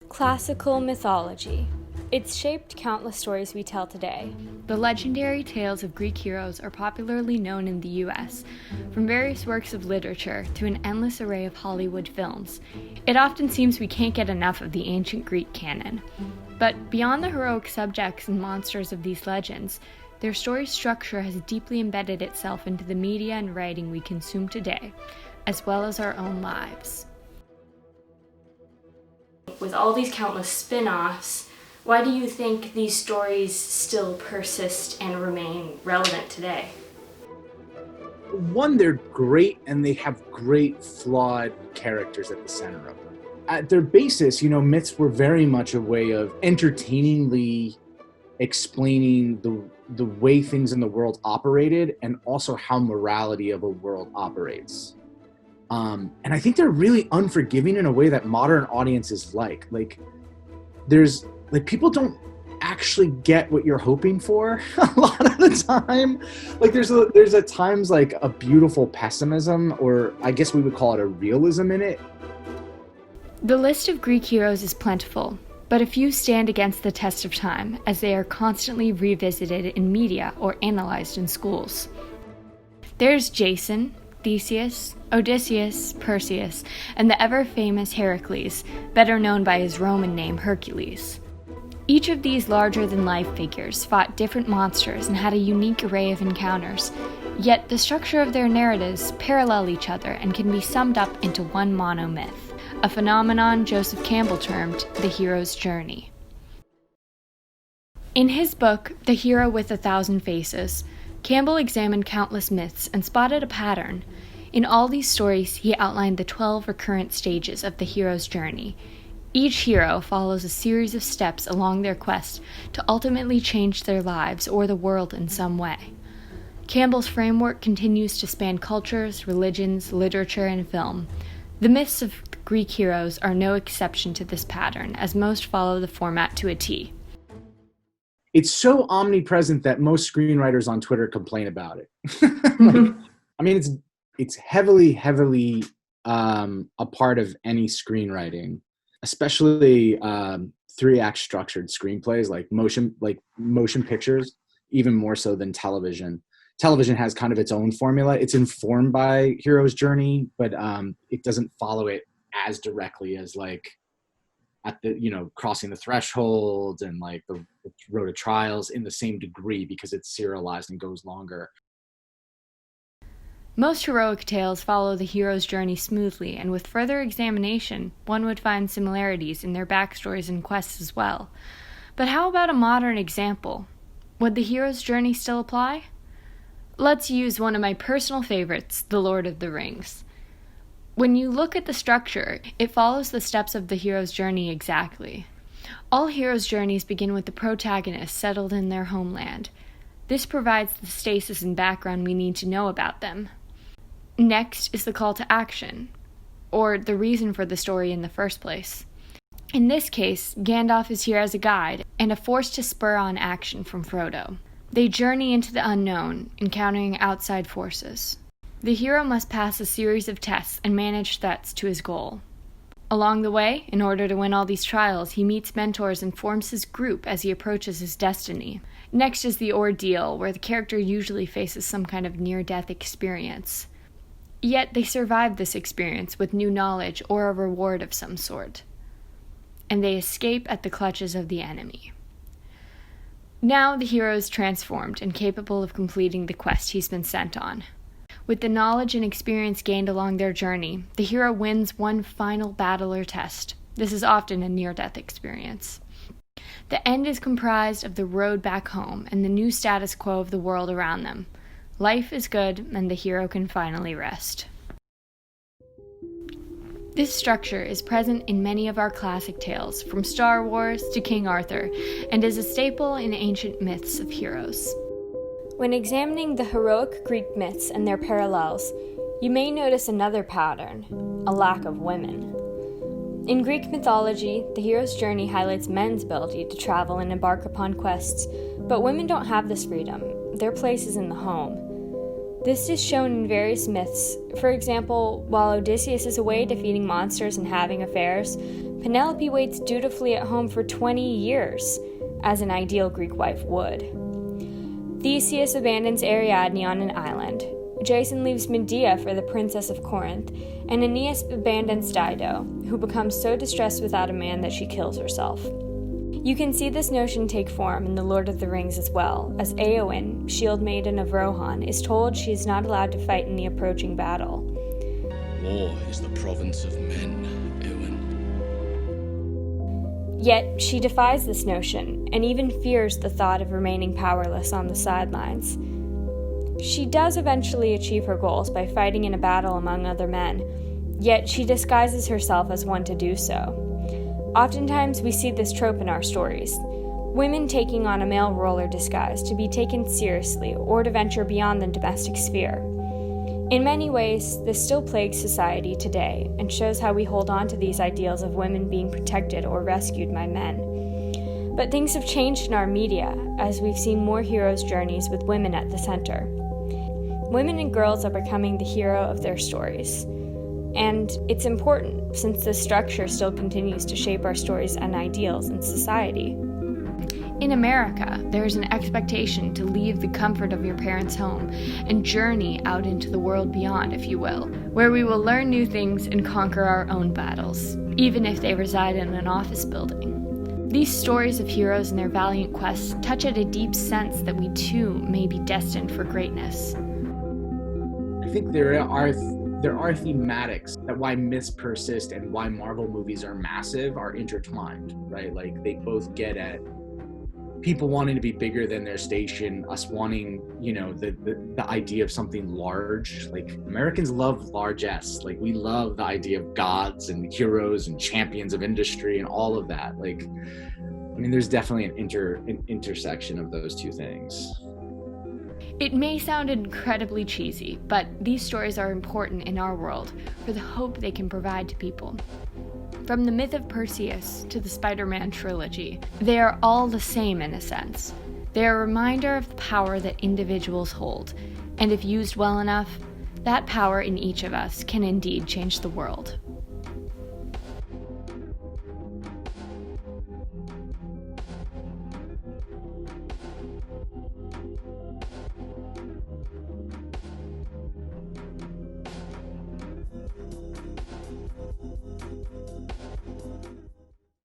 Classical mythology. It's shaped countless stories we tell today. The legendary tales of Greek heroes are popularly known in the US, from various works of literature to an endless array of Hollywood films. It often seems we can't get enough of the ancient Greek canon. But beyond the heroic subjects and monsters of these legends, their story structure has deeply embedded itself into the media and writing we consume today, as well as our own lives. With all these countless spin-offs, why do you think these stories still persist and remain relevant today? One, they're great and they have great flawed characters at the center of them. At their basis, myths were very much a way of entertainingly explaining the way things in the world operated and also how morality of a world operates. And I think they're really unforgiving in a way that modern audiences like. People don't actually get what you're hoping for a lot of the time. There's at times like a beautiful pessimism, or I guess we would call it a realism in it. The list of Greek heroes is plentiful, but a few stand against the test of time as they are constantly revisited in media or analyzed in schools. There's Jason, Theseus, Odysseus, Perseus, and the ever-famous Heracles, better known by his Roman name Hercules. Each of these larger-than-life figures fought different monsters and had a unique array of encounters, yet the structure of their narratives parallel each other and can be summed up into one monomyth, a phenomenon Joseph Campbell termed the hero's journey. In his book, The Hero with a Thousand Faces, Campbell examined countless myths and spotted a pattern. In all these stories, he outlined the 12 recurrent stages of the hero's journey. Each hero follows a series of steps along their quest to ultimately change their lives or the world in some way. Campbell's framework continues to span cultures, religions, literature, and film. The myths of Greek heroes are no exception to this pattern, as most follow the format to a T. It's so omnipresent that most screenwriters on Twitter complain about it. It's heavily a part of any screenwriting, especially 3-act structured screenplays like motion pictures, even more so than television. Television has kind of its own formula. It's informed by hero's journey, but it doesn't follow it as directly as at the crossing the threshold and the road to trials in the same degree, because it's serialized and goes longer. Most heroic tales follow the hero's journey smoothly, and with further examination, one would find similarities in their backstories and quests as well. But how about a modern example? Would the hero's journey still apply? Let's use one of my personal favorites, The Lord of the Rings. When you look at the structure, it follows the steps of the hero's journey exactly. All heroes' journeys begin with the protagonist settled in their homeland. This provides the stasis and background we need to know about them. Next is the call to action, or the reason for the story in the first place. In this case, Gandalf is here as a guide and a force to spur on action from Frodo. They journey into the unknown, encountering outside forces. The hero must pass a series of tests and manage threats to his goal. Along the way, in order to win all these trials, he meets mentors and forms his group as he approaches his destiny. Next is the ordeal, where the character usually faces some kind of near-death experience. Yet they survive this experience with new knowledge or a reward of some sort. And they escape at the clutches of the enemy. Now the hero is transformed and capable of completing the quest he's been sent on. With the knowledge and experience gained along their journey, the hero wins one final battle or test. This is often a near-death experience. The end is comprised of the road back home and the new status quo of the world around them. Life is good, and the hero can finally rest. This structure is present in many of our classic tales, from Star Wars to King Arthur, and is a staple in ancient myths of heroes. When examining the heroic Greek myths and their parallels, you may notice another pattern: a lack of women. In Greek mythology, the hero's journey highlights men's ability to travel and embark upon quests, but women don't have this freedom. Their place is in the home. This is shown in various myths. For example, while Odysseus is away defeating monsters and having affairs, Penelope waits dutifully at home for 20 years, as an ideal Greek wife would. Theseus abandons Ariadne on an island. Jason leaves Medea for the Princess of Corinth, and Aeneas abandons Dido, who becomes so distressed without a man that she kills herself. You can see this notion take form in The Lord of the Rings as well, as Éowyn, shield maiden of Rohan, is told she is not allowed to fight in the approaching battle. War is the province of men, Éowyn. Yet she defies this notion, and even fears the thought of remaining powerless on the sidelines. She does eventually achieve her goals by fighting in a battle among other men, yet she disguises herself as one to do so. Oftentimes we see this trope in our stories. Women taking on a male role or disguise to be taken seriously or to venture beyond the domestic sphere. In many ways, this still plagues society today and shows how we hold on to these ideals of women being protected or rescued by men. But things have changed in our media as we've seen more heroes' journeys with women at the center. Women and girls are becoming the hero of their stories. And it's important, since this structure still continues to shape our stories and ideals in society. In America, there is an expectation to leave the comfort of your parents' home and journey out into the world beyond, if you will, where we will learn new things and conquer our own battles, even if they reside in an office building. These stories of heroes and their valiant quests touch at a deep sense that we too may be destined for greatness. I think there are thematics that why myths persist and why Marvel movies are massive are intertwined, right? Like they both get at people wanting to be bigger than their station, us wanting, the idea of something large. Like Americans love largesse. Like we love the idea of gods and heroes and champions of industry and all of that. Like, I mean, there's definitely an intersection of those two things. It may sound incredibly cheesy, but these stories are important in our world for the hope they can provide to people. From the myth of Perseus to the Spider-Man trilogy, they are all the same in a sense. They are a reminder of the power that individuals hold, and if used well enough, that power in each of us can indeed change the world.